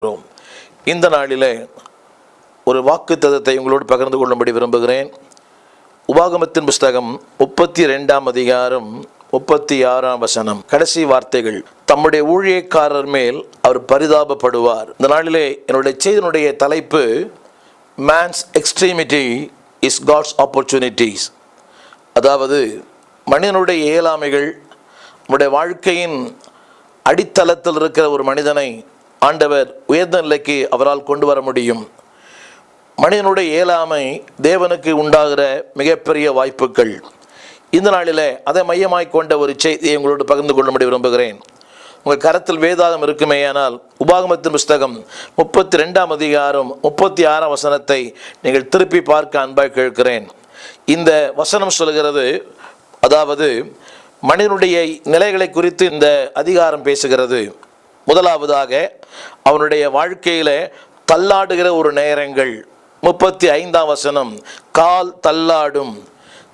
இந்த நாளிலே ஒரு வாக்குத்தத்தத்தை உங்களோடு பகிர்ந்து கொள்ளும்படி விரும்புகிறேன். உபாகமத்தின் புஸ்தகம் 32ஆம் அதிகாரம் 36ஆம் வசனம், கடைசி வார்த்தைகள். தம்முடைய ஊழியக்காரர் மேல் அவர் பரிதாபப்படுவார். இந்த நாளிலே என்னுடைய செய்தியினுடைய தலைப்பு man's extremity is God's opportunities. அதாவது மனிதனுடைய இயலாமைகள் நம்முடைய வாழ்க்கையின் அடித்தளத்தில் இருக்கிற ஒரு மனிதனை ஆண்டவர் உயர்ந்த நிலைக்கு அவரால் கொண்டு வர முடியும். மனிதனுடைய இயலாமை தேவனுக்கு உண்டாகிற மிகப்பெரிய வாய்ப்புகள். இந்த நாளில் அதை மையமாய் கொண்ட ஒரு செய்தியை உங்களோடு பகிர்ந்து கொள்ளும்படி விரும்புகிறேன். உங்கள் கரத்தில் வேதாகம் இருக்குமேயானால் உபாகமத்தின் புஸ்தகம் 32ஆம் அதிகாரம் 36ஆம் வசனத்தை நீங்கள் திருப்பி பார்க்க அன்பாய் கேட்கிறேன். இந்த வசனம் சொல்கிறது, அதாவது மனிதனுடைய நிலைகளை குறித்து இந்த அதிகாரம் பேசுகிறது. முதலாவதாக அவனுடைய வாழ்க்கையில தள்ளாடுகிற ஒரு நேரங்கள். 35ஆம் வசனம், கால்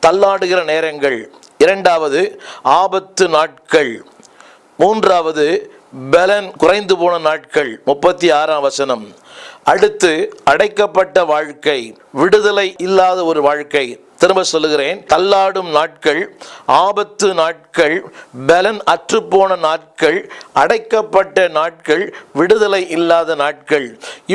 தள்ளாடுகிற நேரங்கள். இரண்டாவது ஆபத்து நாட்கள். மூன்றாவது பலன் குறைந்து போன நாட்கள். 36ஆம் வசனம். அடுத்து அடைக்கப்பட்ட வாழ்க்கை, விடுதலை இல்லாத ஒரு வாழ்க்கை. திரும்ப சொல்லுகிறேன், தள்ளாடும் நாட்கள், ஆபத்து நாட்கள், பலன் அற்றுப்போன நாட்கள், அடைக்கப்பட்ட நாட்கள், விடுதலை இல்லாத நாட்கள்.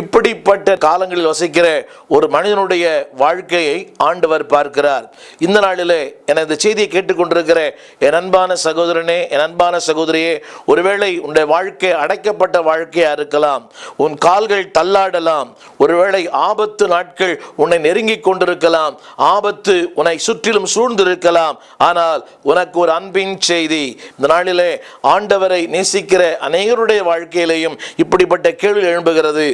இப்படிப்பட்ட காலங்களில் வசிக்கிற ஒரு மனிதனுடைய வாழ்க்கையை ஆண்டவர் பார்க்கிறார். இந்த நாளிலே என இந்த செய்தியை கேட்டுக்கொண்டிருக்கிற என் அன்பான சகோதரனே, என் அன்பான சகோதரியே, ஒருவேளை உன்னுடைய வாழ்க்கை அடைக்கப்பட்ட வாழ்க்கையா இருக்கலாம். உன் கால்கள் தள்ளாடலாம். ஒருவேளை ஆபத்து நாட்கள் உன்னை நெருங்கி கொண்டிருக்கலாம். ஆபத்து உன்னை சுற்றிலும் சூழ்ந்திருக்கலாம். ஆனால் உனக்கு ஒரு அன்பின் செய்தி. இந்த நாளிலே ஆண்டவரை நேசிக்கிற அநேகருடைய வாழ்க்கையிலேயும் இப்படிப்பட்ட கேள்வி எழும்புகிறது.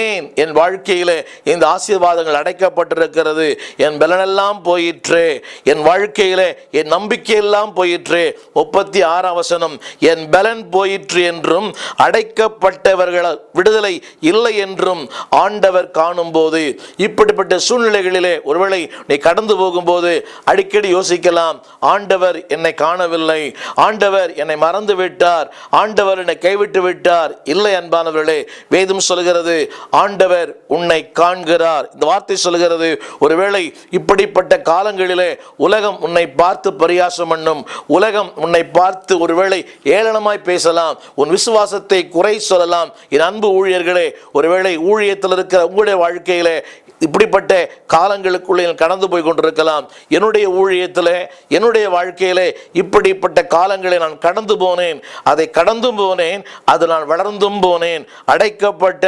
ஏன் என் வாழ்க்கையிலே இந்த ஆசீர்வாதங்கள் அடைக்கப்பட்டிருக்கிறது? என் பலனெல்லாம் போயிற்றே, என் வாழ்க்கையிலே என் நம்பிக்கையெல்லாம் போயிற்றே. 36ஆம் வசனம், என் பலன் போயிற்று என்றும் அடைக்கப்பட்டவர்கள் விடுதலை இல்லை என்றும் ஆண்டவர் காணும் போது, இப்படிப்பட்ட சூழ்நிலைகளிலே ஒருவேளை நீ கடந்து போகும்போது அடிக்கடி யோசிக்கலாம், ஆண்டவர் என்னை காணவில்லை, ஆண்டவர் என்னை மறந்து விட்டார், ஆண்டவர் என்னை கைவிட்டு விட்டார். இல்லை அன்பானவர்களே, வேதம் சொல்கிறது ஆண்டவர் உன்னை காண்கிறார். இந்த வார்த்தை சொல்கிறது, ஒருவேளை இப்படிப்பட்ட காலங்களிலே உலகம் உன்னை பார்த்து பரியாசம் பண்ணும், உலகம் உன்னை பார்த்து ஒருவேளை ஏளனமாய் பேசலாம், உன் விசுவாசத்தை குறை சொல்லலாம். என் அன்பு ஊழியர்களே, ஒருவேளை ஊழியத்தில் இருக்கிற உங்களுடைய வாழ்க்கையிலே இப்படிப்பட்ட காலங்களுக்குள்ளே கடந்து போய் கொண்டிருக்கலாம். என்னுடைய ஊழியத்தில், என்னுடைய வாழ்க்கையிலே இப்படிப்பட்ட காலங்களை நான் கடந்து போனேன். அதை கடந்தும் போனேன், அது நான் வளர்ந்தும் போனேன். அடைக்கப்பட்ட